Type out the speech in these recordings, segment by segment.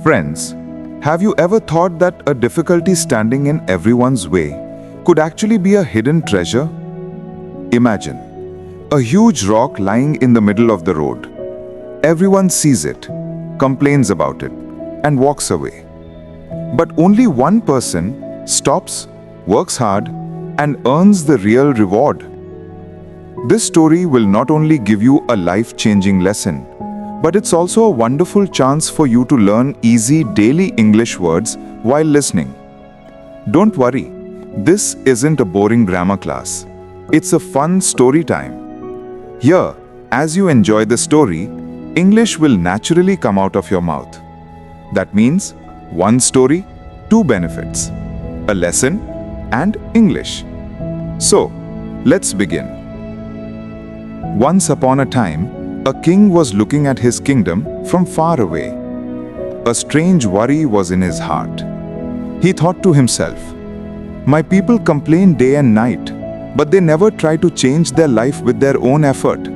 Friends, have you ever thought that a difficulty standing in everyone's way could actually be a hidden treasure? Imagine a huge rock lying in the middle of the road. Everyone sees it, complains about it, and walks away. But only one person stops, works hard, and earns the real reward. This story will not only give you a life-changing lesson, but it's also a wonderful chance for you to learn easy daily English words while listening. Don't worry, this isn't a boring grammar class. It's a fun story time. Here, as you enjoy the story, English will naturally come out of your mouth. That means one story, two benefits, a lesson, and English. So, let's begin. Once upon a time, a king was looking at his kingdom from far away. A strange worry was in his heart. He thought to himself, "My people complain day and night, but they never try to change their life with their own effort.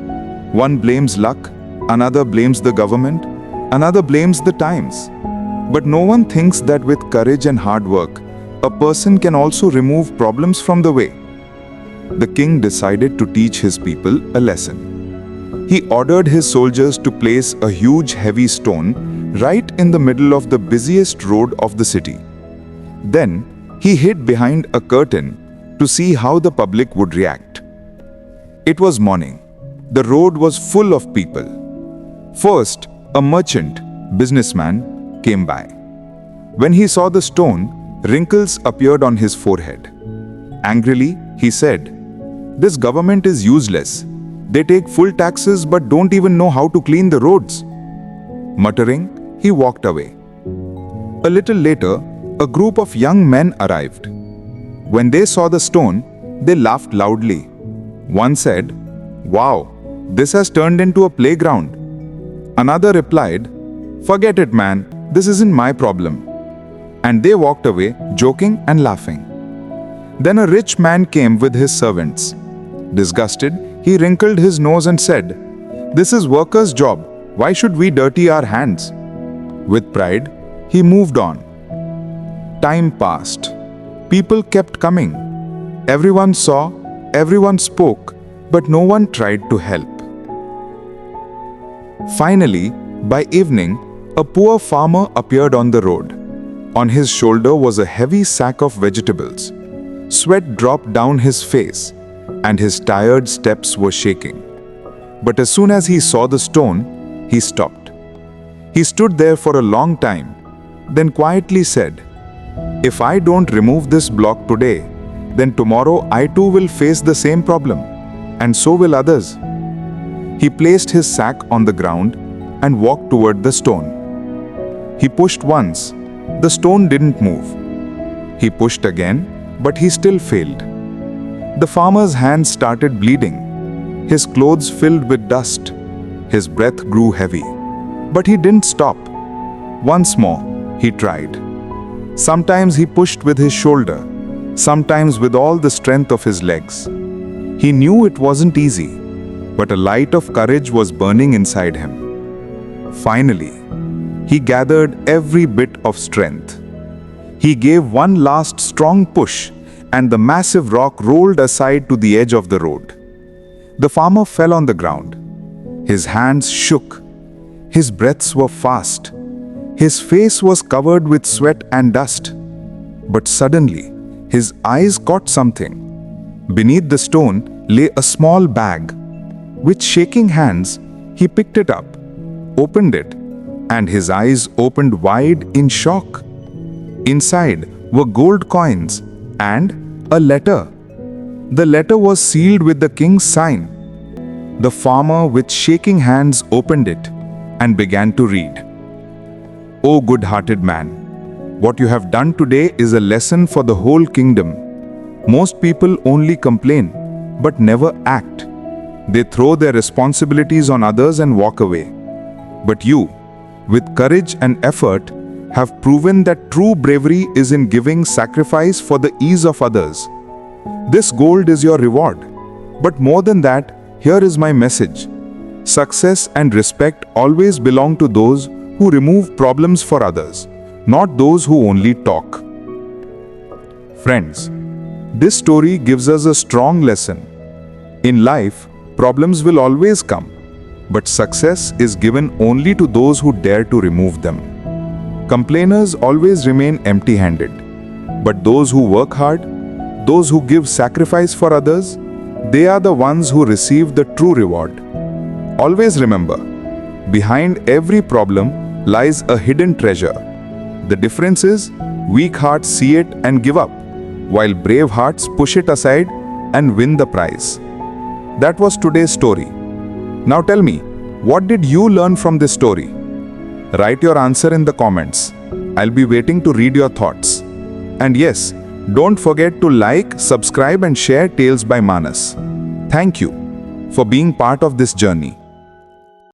One blames luck, another blames the government, another blames the times. But no one thinks that with courage and hard work, a person can also remove problems from the way." The king decided to teach his people a lesson. He ordered his soldiers to place a huge heavy stone right in the middle of the busiest road of the city. Then, he hid behind a curtain to see how the public would react. It was morning. The road was full of people. First, a merchant, businessman, came by. When he saw the stone, wrinkles appeared on his forehead. Angrily, he said, "This government is useless. They take full taxes but don't even know how to clean the roads." Muttering, he walked away. A little later, a group of young men arrived. When they saw the stone, they laughed loudly. One said, "Wow, this has turned into a playground." Another replied, "Forget it, man, this isn't my problem." And they walked away, joking and laughing. Then a rich man came with his servants. Disgusted, he wrinkled his nose and said, "This is workers' job. Why should we dirty our hands?" With pride, he moved on. Time passed. People kept coming. Everyone saw, everyone spoke, but no one tried to help. Finally, by evening, a poor farmer appeared on the road. On his shoulder was a heavy sack of vegetables. Sweat dropped down his face, and his tired steps were shaking. But as soon as he saw the stone, he stopped. He stood there for a long time, then quietly said, "If I don't remove this block today, then tomorrow I too will face the same problem, and so will others." He placed his sack on the ground and walked toward the stone. He pushed once. The stone didn't move. He pushed again, but he still failed. The farmer's hands started bleeding. His clothes filled with dust. His breath grew heavy. But he didn't stop. Once more, he tried. Sometimes he pushed with his shoulder, sometimes with all the strength of his legs. He knew it wasn't easy, but a light of courage was burning inside him. Finally, he gathered every bit of strength. He gave one last strong push, and the massive rock rolled aside to the edge of the road. The farmer fell on the ground. His hands shook. His breaths were fast. His face was covered with sweat and dust. But suddenly, his eyes caught something. Beneath the stone lay a small bag. With shaking hands, he picked it up, opened it, and his eyes opened wide in shock. Inside were gold coins and a letter. The letter was sealed with the king's sign. The farmer, with shaking hands, opened it and began to read. "O good-hearted man, what you have done today is a lesson for the whole kingdom. Most people only complain, but never act. They throw their responsibilities on others and walk away. But you, with courage and effort, have proven that true bravery is in giving sacrifice for the ease of others. This gold is your reward. But more than that, here is my message. Success and respect always belong to those who remove problems for others, not those who only talk. Friends, this story gives us a strong lesson. In life, problems will always come, but success is given only to those who dare to remove them. Complainers always remain empty-handed, but those who work hard, those who give sacrifice for others, they are the ones who receive the true reward. Always remember, behind every problem lies a hidden treasure. The difference is, weak hearts see it and give up, while brave hearts push it aside and win the prize. That was today's story. Now tell me, what did you learn from this story? Write your answer in the comments. I'll be waiting to read your thoughts. And yes, don't forget to like, subscribe and share Tales by Manas. Thank you for being part of this journey.